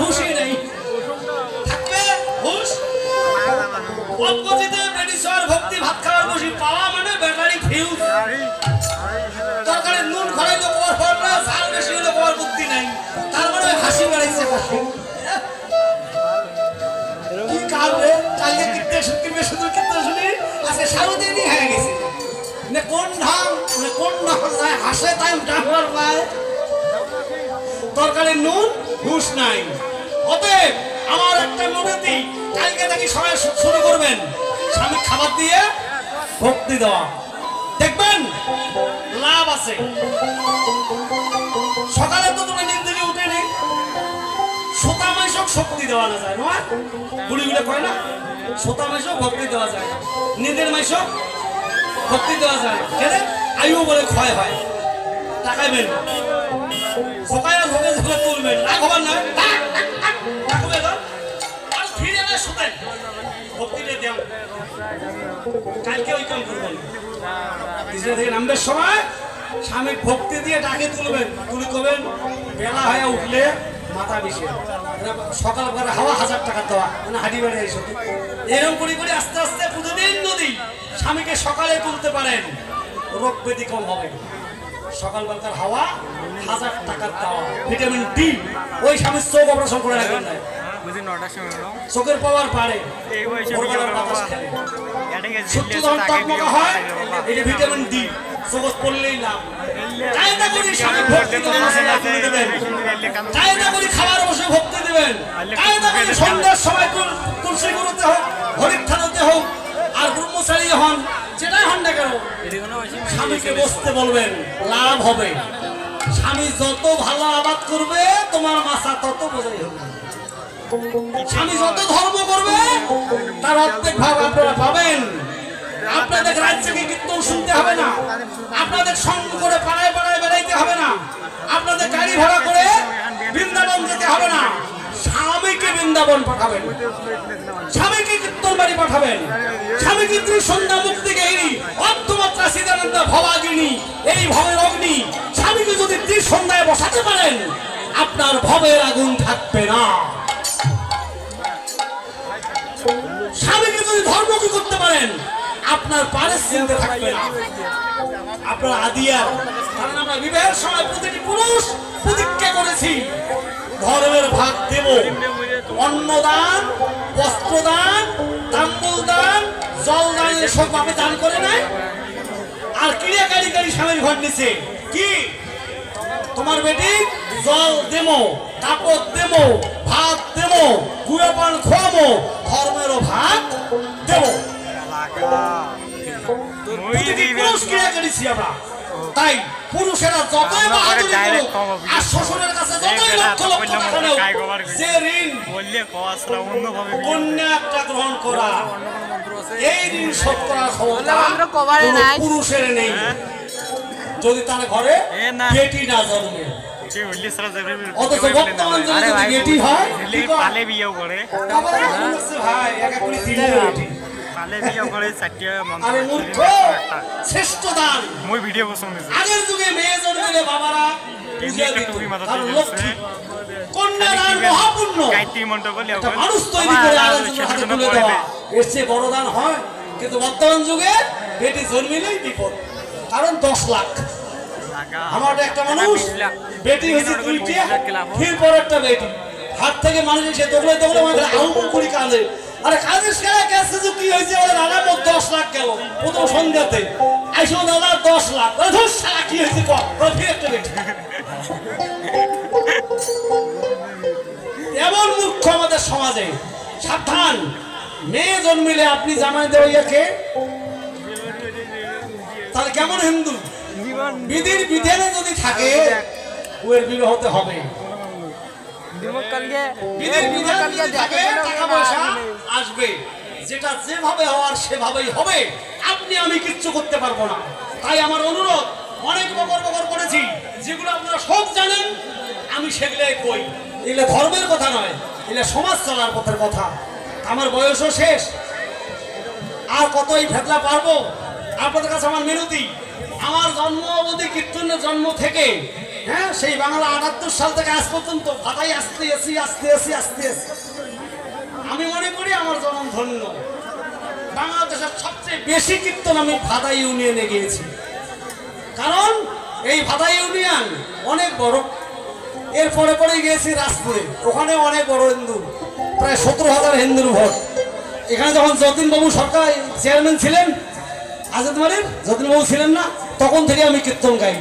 হুশই নেই থাকবে হুশ অপোজিটে মেডিসিন ভক্তি ভাত খাওয়ার বসি পাওয়া মানে ব্যাটারি ফিউজ তরকারি নুন খরাইলো কোয়ার ফল না ঝাল বেশি হলো কোয়ার বুদ্ধি নাই তার মানে হাসি বাড়াইছে হাসি কি কারণে কালকে কিতে শুধু কিতে শুনি আজকে সারাদিনই হয়ে গেছে নে কোন ধাম যায় হাসে টাইম টাইমার পায় তরকারি নুন হুশ নাই অতএব আমার একটা অনুরোধই কালকে নাকি সবাই শুরু করবেন স্বামী খাবার দিয়ে ভক্তি দেওয়া দেখবেন লাভ আছে সকালে তো তুমি নিন থেকে উঠেনি সোতা মাইশক শক্তি দেওয়া না যায় নয় বুড়িগুলো কয় না সোতা মাইশক ভক্তি দেওয়া যায় নিদের মাইশক ভক্তি দেওয়া যায় কেন আয়ু বলে ক্ষয় হয় তাকাইবেন সকালে ভোগে ঝোলে তুলবেন রাগ হবার নয় রাখবে তো আর ফিরে না সোতায় ভক্তিটা দেন কালকে ওই কাম করবেন তিসরা থেকে নামবার সময় স্বামী ভক্তি দিয়ে ডাকে তুলবেন তুলি করবেন বেলা হয়ে উঠলে মাথা বেশি সকাল করে হাওয়া 1000 টাকা দেওয়া মানে হাঁটি বেড়ে এসে এরকম করে করে আস্তে আস্তে প্রতিদিন যদি স্বামীকে সকালে তুলতে পারেন রোগ ব্যাধি কম হবে সকালবেলার হাওয়া 1000 টাকা দেওয়া ভিটামিন ডি ওই স্বামীর চোখ অপারেশন করে রাখবেন না বুঝি 9টার সময় হলো চোখের পাওয়ার বাড়ে এই বয়সে ভোরবেলার বাতাস খেলে এটাকে সত্যি যখন টকমকা হয় এটা ভিটামিন ডি চোখ পড়লেই লাভ কায়দা করে স্বামী ভক্তি দেবেন কায়দা করে খাবার বসে ভক্তি দেবেন কায়দা করে সন্ধ্যার সময় তুলসী গুরুতে হোক হরিষ্ঠানতে হোক আর ব্রহ্মচারী হন যেটাই হন না কেন স্বামীকে বসতে বলবেন লাভ হবে স্বামী যত ভালো আবাদ করবে তোমার মাথা তত বোঝাই হবে স্বামী যত ধর্ম করবে তার অর্ধেক ভাগ আপনারা পাবেন আপনাদের রাজ্যে কীর্তন শুনতে হবে না আপনাদের সঙ্গ করে পাড়ায় পাড়ায় বেড়াইতে হবে না আপনাদের গাড়ি ভাড়া করে বৃন্দাবন যেতে হবে না স্বামীকে বৃন্দাবন পাঠাবেন স্বামীকে কীর্তন বাড়ি পাঠাবেন স্বামীকে ত্রিসন্ধ্যা মুক্তি গেহিনী অর্ধমাত্রা সিদ্ধানন্দ ভবাগিনী এই ভবের অগ্নি স্বামীকে যদি ত্রিসন্ধ্যায় বসাতে পারেন আপনার ভবের আগুন থাকবে না স্বামীকে যদি ধর্ম কি করতে পারেন আপনার পারের চিন্তা থাকবে না আপনার আদিয়া কারণ আমরা বিবাহের সময় প্রতিটি পুরুষ প্রতিজ্ঞা করেছি ধর্মের ভাগ দেব অন্নদান বস্ত্রদান তাম্বুল দান জল দান এসব আপনি দান করে নাই আর ক্রিয়াকারী স্বামীর ঘর নিছে কি তোমার বেটি জল দেবো কাপড় দেবো ভাত দেবো গুঁড়ো পান খোয়াবো ধর্মেরও ভাগ দেবো তাই পুরুষেরা যতই বাহাদুরি করুক আর শ্বশুরের কাছে যতই লক্ষ লক্ষ টাকা নেও যে ঋণ কন্যা একটা গ্রহণ করা এই ঋণ শোধ করার ক্ষমতা পুরুষের নেই যদি তার ঘরে বেটি না জন্মে অথচ বর্তমান যদি বেটি হয় পালে বিয়ে করে ভাই একা করে দিলে বেটি পালে বিয়ে করে চারটিয়া আরে মূর্খ শ্রেষ্ঠ দান মই ভিডিও পছন্দ আগের যুগে মেয়ে জন্মলে বাবারা পূজা দিত আর লক্ষ্মী কন্যা দান মহাপুণ্য গায়ত্রী মন্ত্র বলে মানুষ তৈরি করে আরেকজনের হাতে তুলে দেওয়া এর চেয়ে বড় দান হয় কিন্তু বর্তমান যুগে বেটি জন্মিলেই বিপদ কারণ 10 লাখ আমার একটা মানুষ বেটি হয়েছে 2টি ফির পর একটা বেটি হাত থেকে মানুষ এসে দৌড়ে দৌড়ে আমাদের আউম করি কাজে আরে কাজের সেরা গেছে যে কি হয়েছে ওর দাদা 10 লাখ গেল প্রথম সন্ধ্যাতে আইসো দাদা 10 লাখ ধর সারা কি হয়েছে কর ফির একটা বেটি এমন মূর্খ আমাদের সমাজে সাবধান মেয়ে জন্মিলে আপনি জামাই দেওয়াকে তাহলে কেমন হিন্দু বিধির বিধানে যদি থাকে ওর বিবাহ হতে হবে বিধির বিধানে যদি থাকে টাকা পয়সা আসবে যেটা যেভাবে হওয়ার সেভাবেই হবে আপনি আমি কিচ্ছু করতে পারবো না তাই আমার অনুরোধ অনেক বকর করেছি যেগুলো আপনারা সব জানেন আমি সেগুলাই কই এগুলো ধর্মের কথা নয় এগুলো সমাজ চলার পথের কথা আমার বয়সও শেষ আর কতই ভেদলা পারবো আপনাদের কাছে আমার মিনতি আমার জন্ম অবধি কীর্তনের জন্ম থেকে হ্যাঁ সেই বাংলা 78 সাল থেকে আজ পর্যন্ত ভাতাই আসতে আসি। আমি মনে করি আমার জনম ধন্য। বাংলাদেশের সবচেয়ে বেশি কীর্তন আমি ভাতাই ইউনিয়নে গিয়েছি, কারণ এই ভাতাই ইউনিয়ন অনেক বড়। এরপরে পরে গিয়েছি রাজপুরে, ওখানে অনেক বড় হিন্দু, প্রায় 17,000 হিন্দুর ভোট। এখানে যখন যতীনবাবু সরকার চেয়ারম্যান ছিলেন, আজাদবাড়ির যতীনবাবু ছিলেন না, তখন থেকে আমি কীর্তন গাই।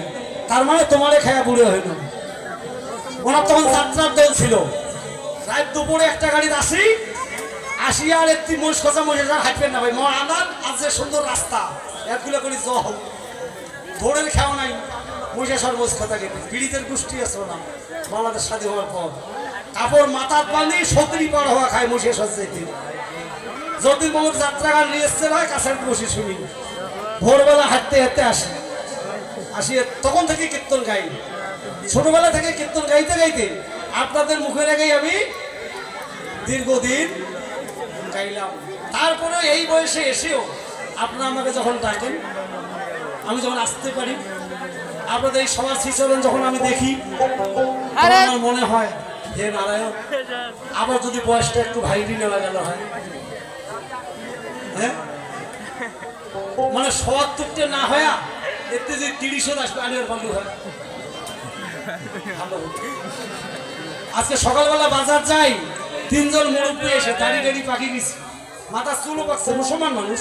তার মানে তোমারে খায়া বুড়ে হইল। ওনার তখন যাত্রার দল ছিল। রাত দুপুরে একটা গাড়িতে আসি আর একটি মহিষ খোঁজা মহিষা হাঁটবেন না ভাই, মর আনার আজ সুন্দর রাস্তা একগুলো করে জল ধরের খেয়াও নাই। মহিষাসর মোষ কথা গেছে পীড়িতের গোষ্ঠী আছে না বাংলাদেশ স্বাধীন হওয়ার পর। কাপড় মাথার পানি 70 পার হওয়া খায় মহিষাসর যেতে। যতীন বাবুর যাত্রা গান নিয়ে এসছে ভাই, কাছের বসে শুনি। ভোরবেলা হাঁটতে আসি তখন থেকে কীর্তন গাই। ছোটবেলা থেকে কীর্তন গাইতে আপনাদের মুখের আগেই আমি দীর্ঘদিন গাইলাম। তারপরে এই বয়সে এসেও আপনারা আমাকে যখন ডাকেন, আমি যখন আসতে পারি, আপনাদের এই সবার শ্রীচরণ যখন আমি দেখি, আমার মনে হয় হে নারায়ণ, আবার যদি বয়সটা একটু ভাইরি নেওয়া গেল হয়। হ্যাঁ মানে ৭০টা না হয়া এতে যে ৩০ আসবে আনের ভালো হয়। আজকে সকালবেলা বাজার যাই, 3 জন মুরব্বী এসে দাড়ি পাকি গেছে, মাথা চুলও পাকছে, মুসলমান মানুষ।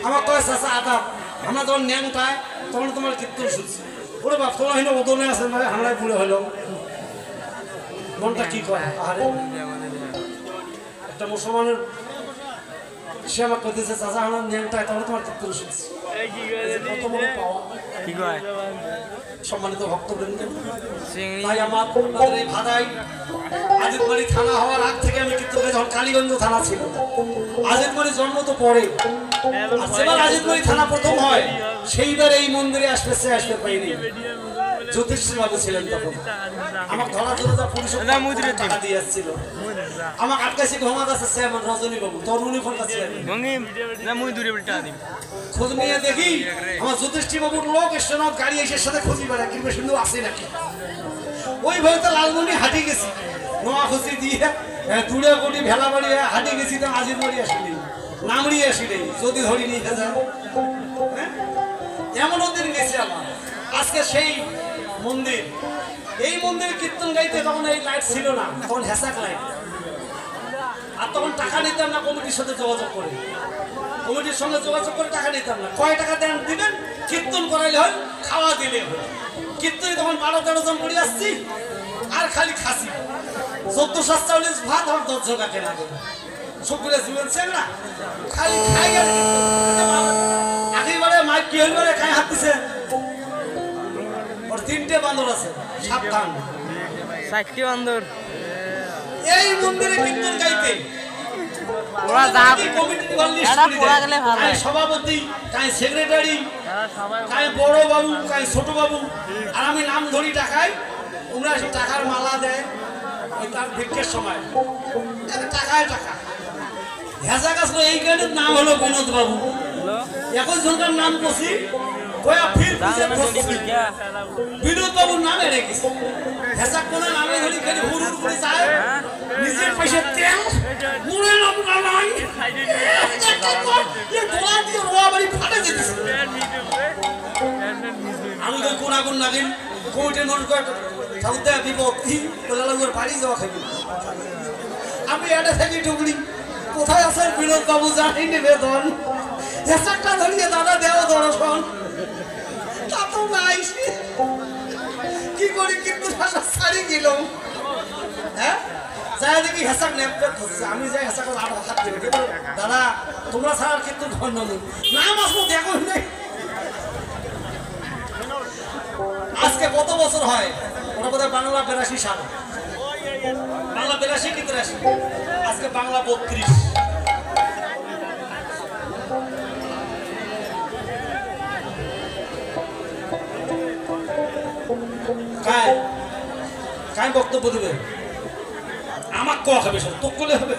আমার কয় চাচা আদাব, আমরা যখন ন্যাংটায় তখন তোমার কীর্তন শুনছি। ওরে বাপ তোমার হইলো ওদনে আছে মানে হামলায় পুড়ে হইল, মনটা কি করে। আরে একটা মুসলমানের সে আমার কইতেছে চাচা আমার ন্যাংটায় তখন তোমার কীর্তন শুনছি। কত বড় পাওয়া কি কয় সম্মানিত ভক্তবৃন্দ। তাই আমার এই ভাদাই আজিতবাড়ি থানা হওয়ার আগ থেকে আমি কীর্তন গাই। যখন কালীগঞ্জ থানা ছিল, আজিতবাড়ি জন্ম তো পরে, আর যেবার আজিতবাড়ি থানা প্রথম হয় সেইবার এই মন্দিরে আসবে পাইনি। জ্যোতিষী বাবু ছিলেন তখন, আমার ধরা ধরে পরিষদ টাকা দিয়ে আসছিল। আমার আটকাশি ঘুমাত আছে চেয়ারম্যান রজনী বাবু, তরুণী ফোনটা ছিলেন। খোঁজ নিয়ে দেখি আমার জ্যোতিষী বাবুর লোক এসনত গাড়ি এসে সাথে খুঁজি বেড়া কিংবা সুন্দর আসে নাকি। ওই ভয়তে লালমনি হাঁটি গেছি, নোয়া খুঁজি দিয়ে দূরে কোটি ভেলা বাড়ি হাঁটি গেছি। তো আজির বাড়ি আসিনি, নামড়ি আসিনি, যদি ধরি নিয়ে যায়। এমনও দিন গেছে আমার। আজকে সেই মন্দির, এই মন্দিরে কীর্তন গাইতে তখন এই লাইট ছিল না, তখন হেসাক লাইট। আর তখন টাকা নিতাম না কমিটির সাথে যোগাযোগ করে, কমিটির সঙ্গে যোগাযোগ করে টাকা নিতাম না। কয় টাকা দেন দিবেন, কীর্তন করাইলে হয়, খাওয়া দিলে হয়। কীর্তনে তখন 12-13 জন করে আসছি, আর খালি খাসি 1440 ভাত আর 10 জন কাকে লাগে শুক্রে জীবনছেন না, খালি খাই। আর আগেবারে মাইক কি হইবারে খাই হাত দিছে। ওর 3টে বান্দর আছে, সাবধান 4টি বান্দর। এই মন্দিরে কীর্তন গাইতে ওরা যা সভাপতি, কাই সেক্রেটারি, কাই বড় বাবু, কাই ছোট বাবু, আর আমি নাম ধরি টাকায়। ওরা টাকার মালা দেয় ওই তার ভিক্ষের সময়, টাকায় টাকা হেজা গাছ। এই গানের নাম হলো বিনোদ বাবু। 21 জনকার নাম করছি, বিনোদ বাবুর নামে রেখেছি। হেজা কোন নামে ধরি খালি হুর হুর করে যায়, নিজের পয়সা তেল মুড়ে নাম নাই আমি তো কোন আগুন নাগিন কমিটির মানুষ ঠাকুর দেয় বিপত্তি বাড়ি যাওয়া খাবি। আমি এটা থাকি টুকরি, কোথায় আছে বিনোদ বাবু জানি নিবেদন, হেসাকটা ধরিয়ে দাদা দেওয়া দর্শন, তা তো নাই। কি করি কিন্তু ছাড়ি গেল। হ্যাঁ যাই দেখি হেসাক নেপে ধরছে, আমি যাই হেসাক হাত দেবে, দাদা তোমরা ছাড়া কিন্তু ধন্য নেই, নাম আসবো দেখো নেই। আজকে কত বছর হয়, ওরা বোধহয় বাংলা 82 সাল, বাংলা 82 কি 83, আজকে বাংলা 32। কায় বক্তব্য দেবে, আমার কোয়া হবে, সব তোক করলে হবে।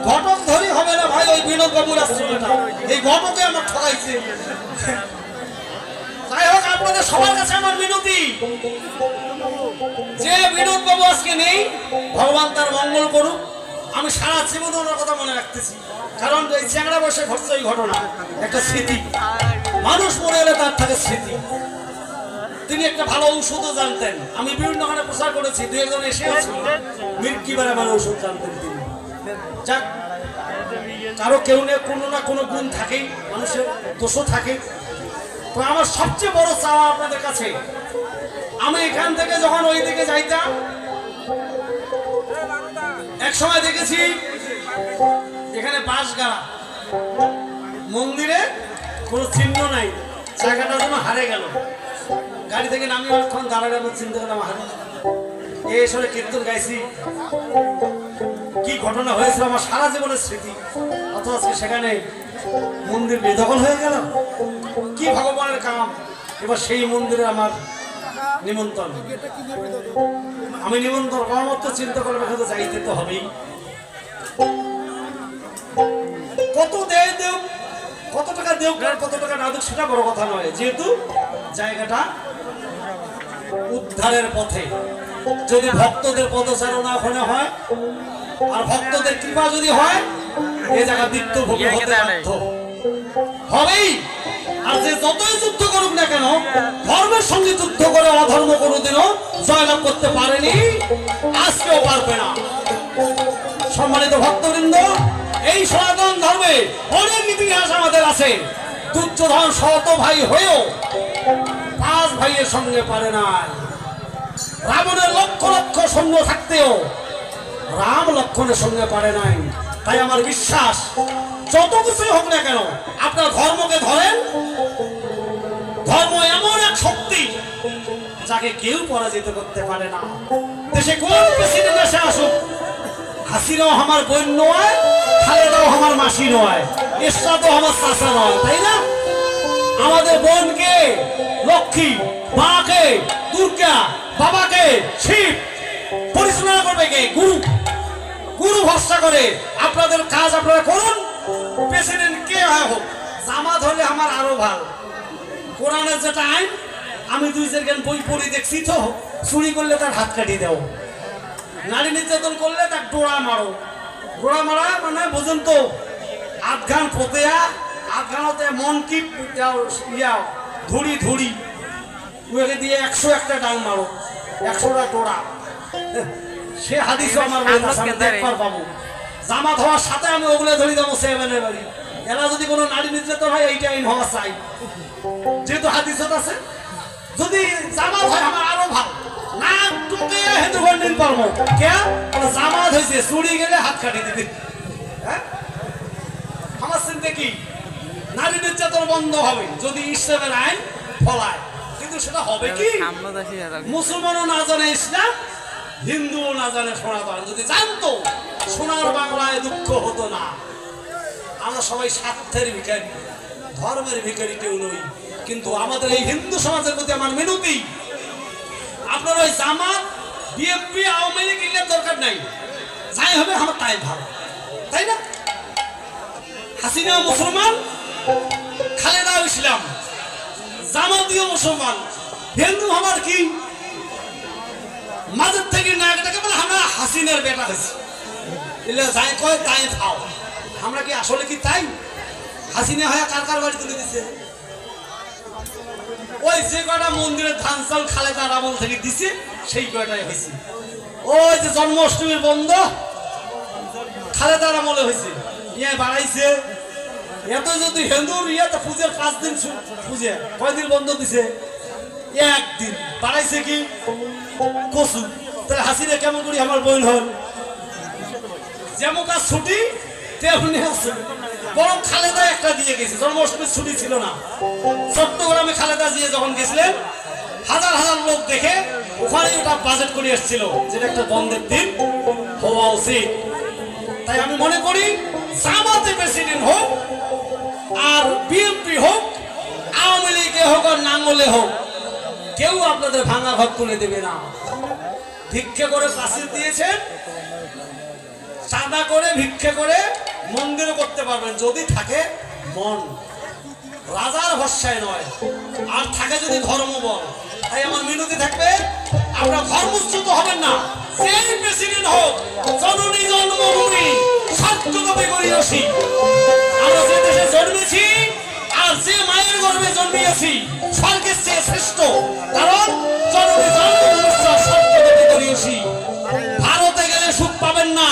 ঘটক ধরি হবে না ভাই, ওই বিনোদ বাবুর আশ্রয়টা এই ঘটকে আমার ঠকাইছে। যাই হোক আপনাদের সবার কাছে আমার মিনতি, যে বিনোদ বাবু আজকে নেই, ভগবান তার মঙ্গল করুক। আমি সারা জীবন ওনার কথা মনে রাখতেছি, কারণ এই চ্যাংড়া বয়সে ঘটছে এই ঘটনা, একটা স্মৃতি। মানুষ মরে এলে তার থাকে স্মৃতি। তিনি একটা ভালো ঔষধও জানতেন, আমি বিভিন্ন ওখানে প্রচার করেছি, দু একজন এসেও ছিল, মির্কিবারে ভালো ঔষধ জানতেন তিনি। যাক, কারো কেউ কোনো না কোনো গুণ থাকেই, মানুষের দোষও থাকে। তো আমার সবচেয়ে বড় চাওয়া আপনাদের কাছে, আমি এখান থেকে যখন ওই দিকে যাইতাম, এক সময় দেখেছি এখানে বাঁশগাড়া, মন্দিরে কোনো চিহ্ন নাই, জায়গাটা যেন হারে গেল। গাড়ি থেকে নামি অনেকক্ষণ দাঁড়ালে আমার চিন্তা করলাম, হারে এই সরে কীর্তন গাইছি, কি ঘটনা হয়েছিল আমার সারা জীবনের স্মৃতি, অথচ আজকে সেখানে মন্দির বেদখল হয়ে গেল। কি ভগবানের কাম! এবার সেই মন্দিরে আমার নিমন্ত্রণ, আমি নিমন্ত্রণ করার মতো চিন্তা করবে, হয়তো যাইতে তো হবেই। কত দেয় দেও, কত টাকা দেও, কত টাকা না দেও সেটা বড় কথা নয়, যেহেতু জায়গাটা উদ্ধারের পথে। যদি ভক্তদের পদচারণা ওখানে হয় আর ভক্তদের কৃপা যদি হয়, এই জায়গা দীপ্ত ভোগে হতে বাধ্য হবেই। আর যে যতই যুদ্ধ করুক না কেন, ধর্মের সঙ্গে যুদ্ধ করে অধর্ম কোনোদিনও জয়লাভ করতে পারেনি, আজকেও পারবে না। সম্মানিত ভক্তবৃন্দ, এই সনাতন ধর্মে অনেক ইতিহাস আমাদের আছে। দুর্যোধন শত ভাই হয়েও 5 ভাইয়ের সঙ্গে পারে নাই। রাবণের লক্ষ লক্ষ সৈন্য থাকতেও রাম লক্ষণের সঙ্গে পারে নাই। তাই আমার বিশ্বাস, যত কিছুই হোক না কেন, আপনার ধর্মকে ধরেন। ধর্ম এমন এক শক্তি যাকে কেউ পরাজিত করতে পারে না। দেশে কোন প্রেসিডেন্ট এসে আসুক, হাসিনাও আমার বোন নয়, খালেদাও আমার মাসি নয়, এরশাদও আমার চাচা নয়, তাই না? আমাদের বোনকে লক্ষ্মী, মাকে দুর্গা, বাবাকে শিব পরিচালনা করবে কে? গুরু। গুরু ভরসা করে আপনাদের কাজ আপনারা করুন। প্রেসিডেন্ট কে হয় হোক, জামাত হলে আমার আরো ভালো। কোরআনের যেটা আইন, আমি 2 জ্ঞান বই পড়ি দেখছি তো, চুরি করলে তার হাত কাটিয়ে দাও, নারী নির্যাতন করলে তার ডোড়া মারো। ডোড়া মারা মানে বোঝেন তো, আধঘান ফতেয়া, আধঘানতে মন কি ধুড়ি ধুড়ি ওকে দিয়ে 101টা ডাং মারো, 100টা ডোড়া। সে হাদিসও আমার দেখবার পাবো। জামাত হওয়ার সাথে আমি ওগুলো ধরি যাবো সেভেনের বাড়ি। এরা যদি কোনো নারী নির্যাতন হয়, এইটা আইন হওয়া চাই, যেহেতু হাদিসত আছে। যদি জামাত হয় আমার আরো ভালো, না তোকে হেতু দিন পারবো কে জামাত হয়েছে, চুরি গেলে হাত কাটি দিবি। হ্যাঁ, আমার চিন্তা কি, নারী নির্যাতন বন্ধ হবে যদি ইসলামের আইন ফলায়। কিন্তু সেটা হবে কি, মুসলমানও না জানে ইসলাম, হিন্দুও না জানে সনাতন। যদি জানতো, সোনার বাংলায় দুঃখ হতো না। আমরা সবাই স্বার্থের ভিখারি, ধর্মের ভিখারি কেউ নই। কিন্তু আমাদের এই হিন্দু সমাজের প্রতি আমার মিনতি, আপনার ওই জামাত, বিএনপি, আওয়ামী লীগ এর দরকার নাই, যাই হবে আমার তাই ভালো, তাই না? হাসিনা মুসলমান, খালেদা ইসলাম, জামাতীয় মুসলমান, হিন্দু আমার কি মাঝের থেকে নায়কটাকে বলে আমরা হাসিনার বেটা হয়েছি, যাই কয় তাই খাও। আমরা কি আসলে কি তাই? হাসিনা হয়ে কার কার বাড়ি তুলে দিচ্ছে? ওই যে কটা মন্দিরের ধান চাল খালেদার আমল থেকে দিছে, সেই কয়টাই হয়েছে। ওই যে জন্মাষ্টমীর বন্ধ খালেদার আমলে হয়েছে, ইয়ে বাড়াইছে। এত যদি হিন্দুর ইয়েতে পুজোর 5 দিন পুজো, কয়দিন বন্ধ দিছে? 1 দিন বাড়াইছে কি কচু। তাহলে হাসিনা কেমন করি আমার বোন হল? যেমন কাজ ছুটি তেমনি আছে, বরং খালেদা একটা দিয়ে গেছে। জন্মাষ্টমীর ছুটি ছিল না, চট্টগ্রামে খালেদা জিয়া যখন গেছিলেন, হাজার হাজার লোক দেখে ওখানে ওটা বাজেট করে এসেছিল, যেটা একটা বন্ধের দিন হওয়া উচিত। তাই আমি মনে করি, জামাতে প্রেসিডেন্ট হোক আর বিএনপি হোক, আওয়ামী লীগে হোক আর নাঙ্গলে হোক, কেউ আপনাদের ভাঙা ঘর তুলে দেবে না। ভিক্ষে করে পাশে দিয়েছেন, চাঁদা করে ভিক্ষে করে মন্দিরও করতে পারবেন, যদি থাকে মন। রাজার ভরসায় নয়, আর থাকে যদি ধর্মবল। তাই আমার মিনতি থাকবে, আপনারা ধর্মচ্যুত হবেন না। যেই প্রেসিডেন্ট হোক, জননী জন্মভূমি সত্য দাবি করিয়াছি। আমরা যে দেশে জন্মেছি আর যে মায়ের গর্ভে জন্মিয়েছি, স্বর্গের চেয়ে শ্রেষ্ঠ। কারণ জননী জন্মভূমি সত্য দাবি করিয়াছি। ভারতে গেলে সুখ পাবেন না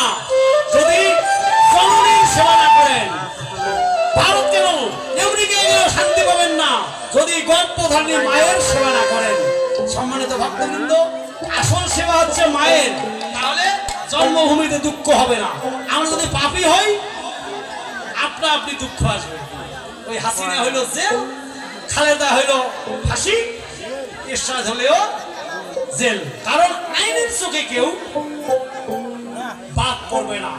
যদি জননীর সেবা না করেন। ভারত কেন, আমেরিকায় গেলেও শান্তি পাবেন না যদি গর্ভধারিণী মায়ের সেবা না করেন। সম্মানিত ভক্তবৃন্দ, আসল সেবা হচ্ছে মায়ের, তাহলে জন্মভূমিতে দুঃখ হবে না। আমরা যদি পাপী হই, আপনা আপনি দুঃখ আসবে। ওই হাসিনা হইল জেল, খালেদা হইল ফাঁসি, এরশাদ হলেও জেল। কারণ আইনের চোখে কেউ বাদ করবে না,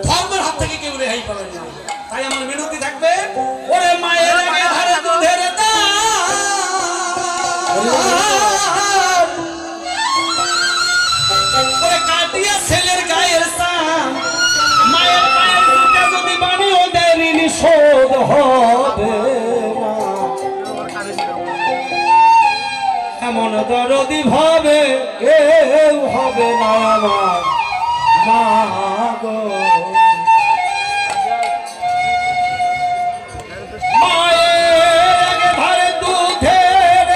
ধর্মের হাত থেকে কেউ রেহাই পাবেন না। তাই আমার মিনতি থাকবে, ওরে মায়ের ধারে দুধের ওরে কাটিয়া ছেলের গায়ের সাম, মায়ের পায়ের দুধে যদি বানিও দেরি নিষোধ হবে না। এমন দরদি ভাবে কেউ হবে না আমার মা গো। মায়ের ধারে দুধের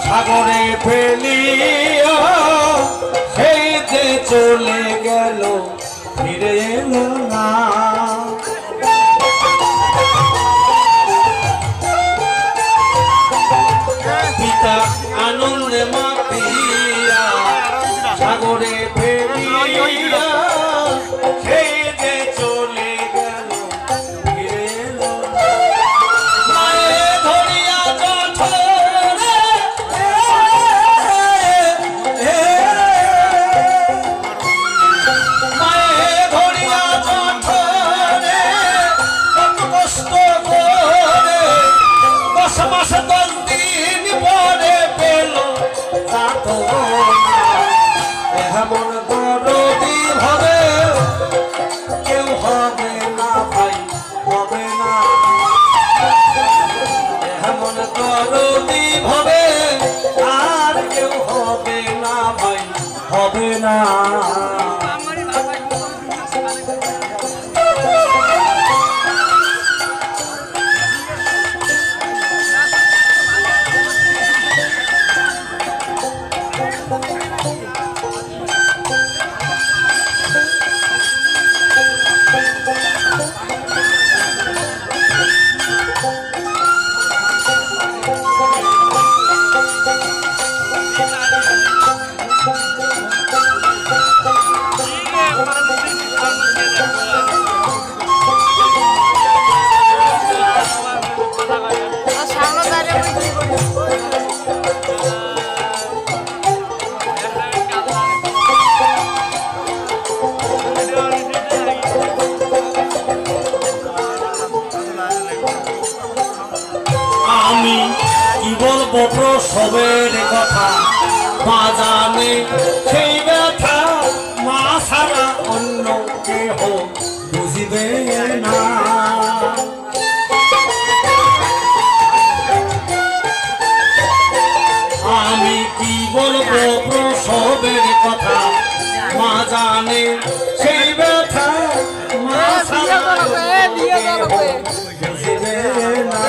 সাগরে ফেলিয়া সেই যে চলে গেল ফিরে এলো না। পিতা আনন্দে মাতিয়া সাগরে ফেলিয়া সেই যে চলে গেল ফিরে এলো না। মায়ে ধরিয়া জঠরে মায়ে ধরিয়া জঠরে কত কষ্ট করে 10 মাস 10 দিন পরে পেল এমন দরদি ভাবে কেউ হবে না ভাই, হবে না। এমন দরদি ভাবে আর কেউ হবে না ভাই, হবে না। প্রসবের কথা, মা জানে সেই ব্যথা, মা ছাড়া অন্য কেহ বুঝিবে না। আমি কি বলবো প্রসবের কথা, মা জানে সেই ব্যথা, মা ছাড়া বুঝিবে না।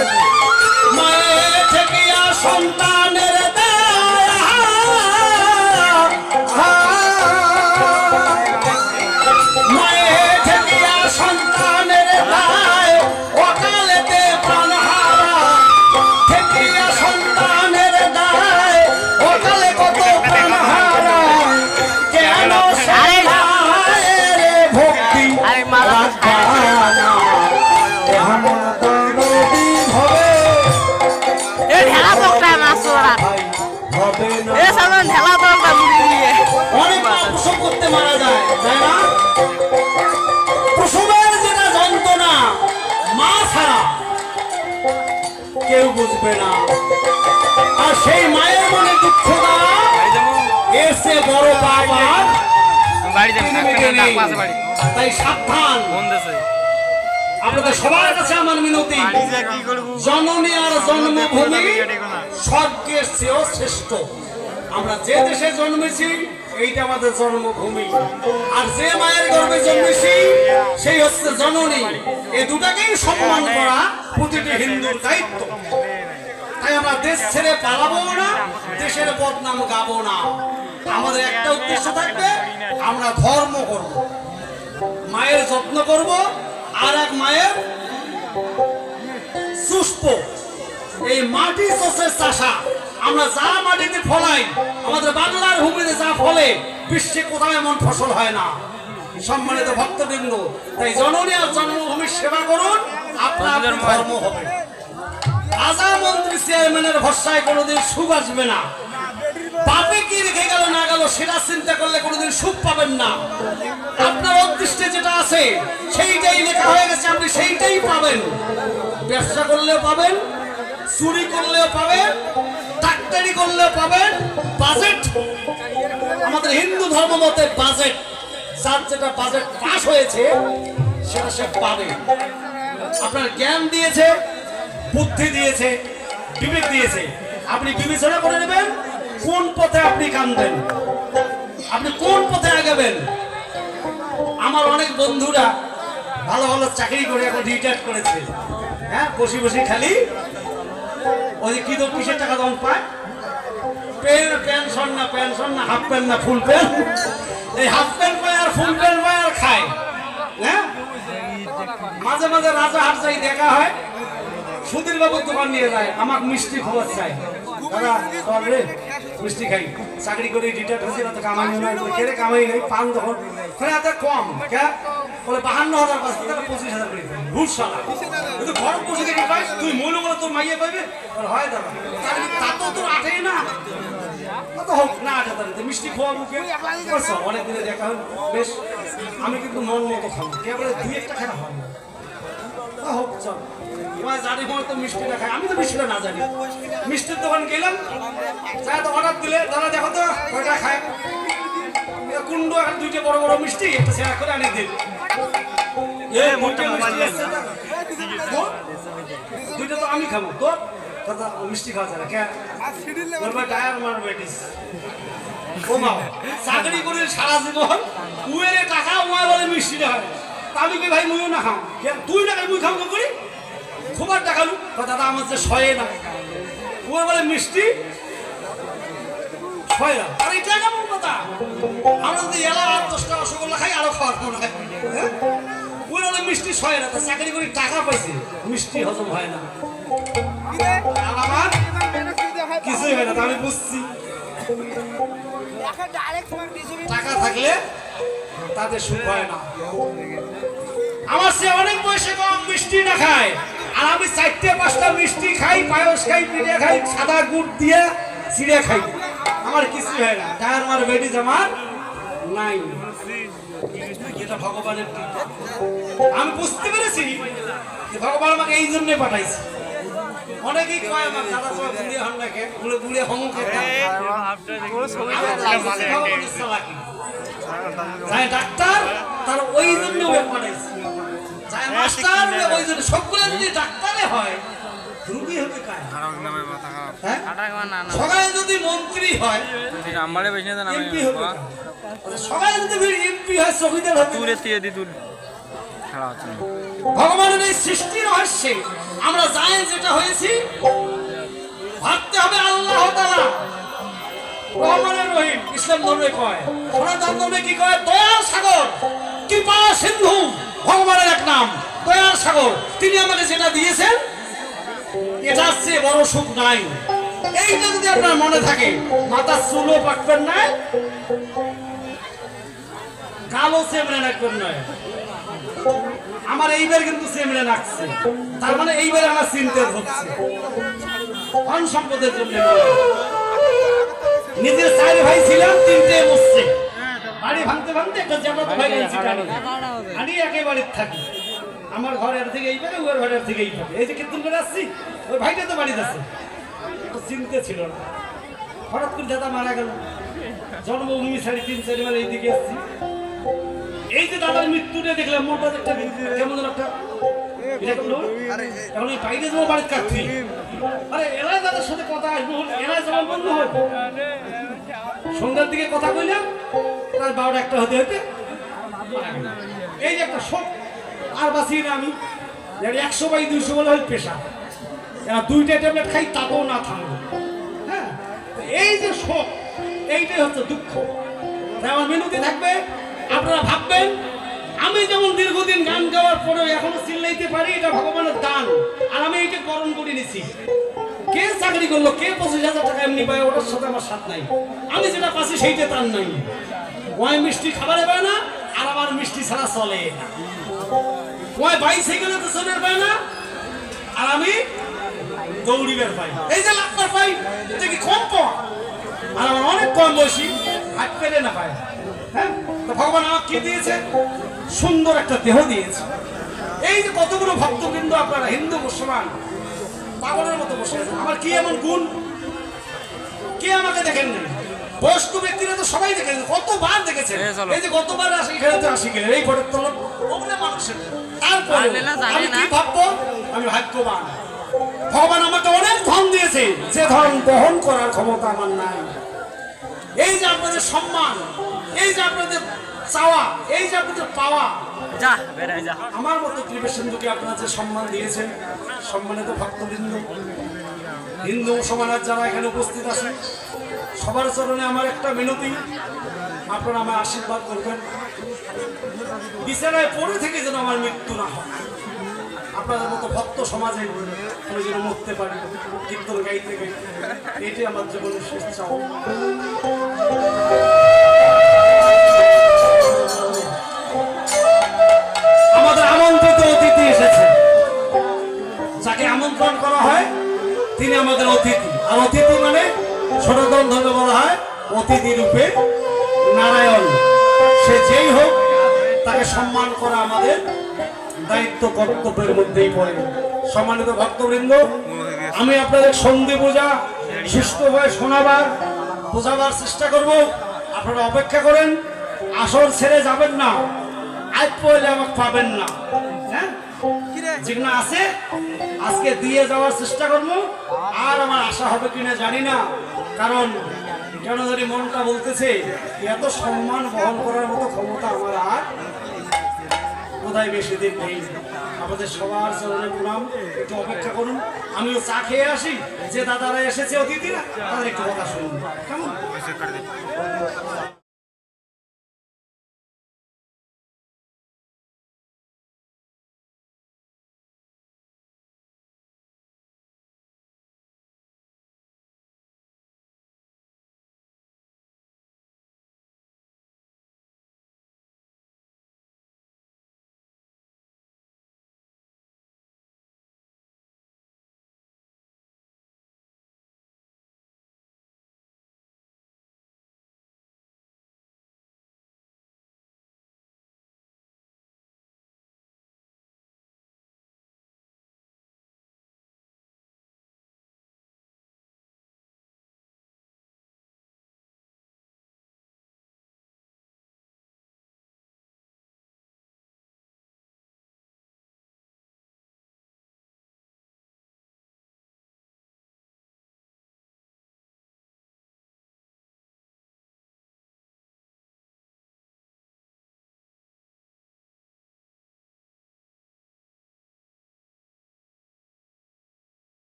মায়ের থেকে সন্তানের মায়ের থেকে সন্তানের দায়, অকালেতে প্রাণহারা থেকে সন্তানের দায়, অকালে কত প্রাণহারা, কেন ভক্তি করতে মারা যায়, তাই না? প্রসবের যেটা যন্ত্রণা, মা ছাড়া কেউ বুঝবে না। আর সেই মায়ের মনে দুঃখ দেওয়া এসে বড় বাবার, তাই সাবধান। আপনাদের সবার কাছে আমার মিনতি, জননী আর জন্মভূমি স্বর্গের চেয়েও শ্রেষ্ঠ। আমরা যে দেশে জন্মেছি এইটা আমাদের জন্মভূমি, আর যে মায়ের গর্ভে জন্মেছি সেই হচ্ছে জননী। এই দুটাকেই সম্মান করা প্রতিটি হিন্দুর দায়িত্ব। তাই আমরা দেশ ছেড়ে পালাবো না, দেশের বদনাম গাবো না। আমাদের একটা উদ্দেশ্য থাকবে, আমরা ধর্ম করব, মায়ের যত্ন করব, আর এক মায়ের সুস্থ এই মাটি চাষের চাষা। আমরা যা মাটিতে ফলাই, আমাদের বাংলার ভূমিতে যা ফলে, বিশ্বে কোথাও এমন ফসল হয় না। সম্মানিত ভক্তবৃন্দ, তাই জননী আর জন্মভূমির সেবা করুন, আপনার ধর্ম হবে। রাজা মন্ত্রী চেয়ারম্যানের ভরসায় কোনোদিন সুখ আসবে না। বাপে কি রেখে গেল না গেল সেটা চিন্তা করলে কোনোদিন সুখ পাবেন না। আপনার অদৃষ্টে যেটা আছে সেইটাই লেখা হয়ে গেছে, আপনি সেইটাই পাবেন। ব্যবসা করলেও পাবেন, চুরি করলেও পাবেন, ডাক্তারি করলেও পাবেন। বাজেট আমাদের হিন্দু ধর্ম মতে বাজেট, যার যেটা বাজেট পাস হয়েছে সেটা সে পাবে। আপনার জ্ঞান দিয়েছে, বুদ্ধি দিয়েছে, বিবেক দিয়েছে, আপনি বিবেচনা করে নেবেন কোন পথে আপনি কাঁদবেন, আপনি কোন পথে আগাবেন। আমার অনেক বন্ধুরা ভালো ভালো চাকরি করে এখন রিটায়ার করেছে, হ্যাঁ, বসে বসে খালি ওই কি তো কিসের টাকা তখন পায়, পেনশন না হাফ প্যান্ট না ফুল প্যান্ট, এই হাফ প্যান্ট পায় আর ফুল প্যান্ট পায় আর খায়। হ্যাঁ, মাঝে মাঝে রাজা হাট যাই দেখা হয়, সুধীর বাবুর দোকান নিয়ে যায়, আমাকে মিষ্টি খবর চাই, দাদা চল রে মিষ্টি খাই। চাকরি করে রিটায়ার হয়েছে, তো কামাই নয়, কেড়ে কামাই নেই, পান তখন এত কম কে বলে 52,000 পাচ্ছে, তাহলে 25,000 করে ঘুষ সালা। কিন্তু ঘর বসে থেকে পাই, তুই মূল্য বলে তোর মাইয়ে পাইবে, হয় দাদা তা তো তোর আঠেই না, তো হোক না আঠে, তাহলে মিষ্টি খোয়া মুখে করছো অনেক দিনে দেখা হয় বেশ। আমি কিন্তু মন মতো খাবো, কে বলে 2-1টা খাওয়া হয় না, তা হোক চল। জানি তো মিষ্টিটা খাই, আমি তো মিষ্টিটা না জানি। মিষ্টির দোকান গেলাম, তো অর্ডার দিলে দাদা দেখো তো কয়টা খায়, কুন্ডু এখন 2টা বড় বড় মিষ্টি একটা শেয়ার করে আনি দিন। দুইটা তো আমি খাবো, তোর দাদা মিষ্টি খাওয়া যায় না কে ডায়ার মারবেটিস। চাকরি করে সারা জীবন উয়ের টাকা উমায় বলে মিষ্টিটা হয়, আমি কি ভাই মুইও না খাও, তুই না খাই মুই খাও না করি, খুবার টাকালু দাদা আমার যে সয়ে না, উয়ে বলে মিষ্টি হয় না। আর এটা কেমন কথা, আমরা যদি এলা 8-10টা রসগোল্লা খাই আরো খাওয়ার মনে হয়, ওই বলে মিষ্টি সয় না, চাকরি করে টাকা পাইছে, মিষ্টি হজম হয় না, আমার কিছুই হয় না। আমি বুঝছি টাকা থাকলে তাদের সুখ হয় না। আমার সে অনেক বয়সে কম মিষ্টি না খায়, আর আমি 4-5টা মিষ্টি খাই, পায়েস খাই, পিঠে খাই, সাদা গুড় দিয়ে চিড়ে খাই, আমার কিছুই হয় না। টায়ার মার বেডিজ আমার নাই, এটা ভগবানের। আমি বুঝতে পেরেছি যে ভগবান আমাকে এই জন্যে পাঠাইছে, অনেকেই কয় আমার দাদা তো বুড়ি হন না কে বলে বুড়ি হং খেতাম যাই ডাক্তার তার ওই জন্য বানাইছে যাই মাস্টার ওই জন্য সবগুলো যদি ডাক্তারে হয় রুগী হবে কায় হ্যাঁ সবাই যদি মন্ত্রী হয় এমপি হবে সবাই যদি এমপি হয় শহীদের হবে ভগবানের এই সৃষ্টি রহস্যে আমরা জানি যেটা হয়েছি ভাবতে হবে আল্লাহ তাআলা রহমানের রহিম ইসলাম ধর্মে কয় সনাতন ধর্মে কি কয় দয়ার সাগর কৃপা সিন্ধু ভগবানের এক নাম দয়ার সাগর তিনি আমাকে যেটা দিয়েছেন এটার চেয়ে বড় সুখ নাই এইটা যদি আপনার মনে থাকে মাথা চুলও পাকবেন না কালো চেমড়ে রাখবেন নয় আমার এইবার কিন্তু চেমড়ে রাখছে তার মানে এইবার আমার চিনতে হচ্ছে ধন সম্পদের জন্য নিজের চার ভাই ছিলাম তিনটে মরছে বাড়ি ভাঙতে ভাঙতে একটা জামাত ভাই গেছি আমি একেবারে থাকি আমার ঘরের থেকে এইবারে ওর ঘরের থেকে এইভাবে এই যে কীর্তন করে আসছি ওই ভাইটা তো বাড়িতে আছে চিনতে ছিল না হঠাৎ করে দাদা মারা গেল জন্মভূমি 3.5 মানে এইদিকে আসছি এই যে দাদার মৃত্যুটা দেখলাম মোটা একটা কেমন একটা এখন এই বাইরে যাবো বাড়িতে কাটছি আরে এলাই দাদার সাথে কথা আসবো এলাই যেমন বন্ধ হবে সন্ধ্যার দিকে কথা কইলাম প্রায় 12টা হতে হতে এই যে একটা শোক আর বাঁচি না আমি 100/200 বলে হয় পেশা দুইটা ট্যাবলেট খাই তাতেও না থামবো হ্যাঁ এই যে শোক এইটাই হচ্ছে দুঃখ তাই আমার মিনতি থাকবে আপনারা ভাববেন আমি যেমন দীর্ঘদিন গান গাওয়ার পরেও এখনো চিল্লাইতে পারি এটা ভগবানের দান আর আমি এইটা করণ করে নিছি কে চাকরি করলো কে 25,000 টাকা এমনি পায় ওটার সাথে আমার সাথ নাই আমি যেটা পাচ্ছি সেইটা তার নাই ওই মিষ্টি খাবারে পায় না আর আমার মিষ্টি ছাড়া চলে না ওই বাইসাইকেলে তো চলে পায় না আর আমি দৌড়িবার পাই এই যে লাখবার পাই এটা কি কম পাওয়া আর আমার অনেক কম বয়সী হাত পেরে না পায় হ্যাঁ তো ভগবান আমাকে কি দিয়েছে সুন্দর একটা দেহ দিয়েছে এই যে কতগুলো ভক্তবৃন্দ আপনারা হিন্দু মুসলমান পাগলের মতো বসে আছেন আমার কি এমন গুণ কে আমাকে দেখেন না বয়স্ক ব্যক্তিরা তো সবাই দেখেন কতবার দেখেছেন এই যে গতবার আসি এখানে তো আসি গেলেন এই ফটোর তলব ওগুলো মানুষের তারপরে আমি কি ভাববো আমি ভাগ্যবান ভগবান আমাকে অনেক ধন দিয়েছে যে ধন বহন করার ক্ষমতা আমার নাই এই যে আপনাদের সম্মান এই যে আপনাদের চাওয়া এই যে আপনাদের পাওয়া আমার মতো কৃপেন্দুকে আপনারা যে সম্মান দিয়েছেন সম্মানিত ভক্তবৃন্দ হিন্দু মুসলমানের যারা এখানে উপস্থিত আছেন সবার চরণে আমার একটা মিনতি আপনারা আমার আশীর্বাদ করবেন বিছানায় পড়ে থেকে যেন আমার মৃত্যু না হয় আপনাদের মতো ভক্ত সমাজে আমি যেন মরতে পারি কীর্তন গাইতে গাইতে এটাই আমার জীবনের শেষ চাওয়া আমাদের আমন্ত্রিত অতিথি এসেছে যাকে আমন্ত্রণ করা হয় তিনি আমাদের অতিথি আর অতিথি মানে সনাতন ধর্মে বলা হয় অতিথি রূপে নারায়ণ সে যেই হোক তাকে সম্মান করা আমাদের দায়িত্ব কর্তব্যের মধ্যেই পড়ে সম্মানিত ভক্তবৃন্দ আমি আপনাদের সন্ধি পূজা সুষ্ঠুভাবে শোনাবার বোঝাবার চেষ্টা করব আপনারা অপেক্ষা করেন আসর ছেড়ে যাবেন না আজ পড়লে আমাকে পাবেন না হ্যাঁ যেখানে আছে আজকে দিয়ে যাওয়ার চেষ্টা করবো আর আমার আশা হবে কিনা জানি না কারণ কেন জানি মনটা বলতেছে এত সম্মান বহন করার মতো ক্ষমতা আমার আর বোধহয় বেশি দিন নেই আমাদের সবার চরণে প্রণাম একটু অপেক্ষা করুন আমিও চা খেয়ে আসি যে দাদারা এসেছে অতিথিরা তাদের একটু কথা শুনুন কেমন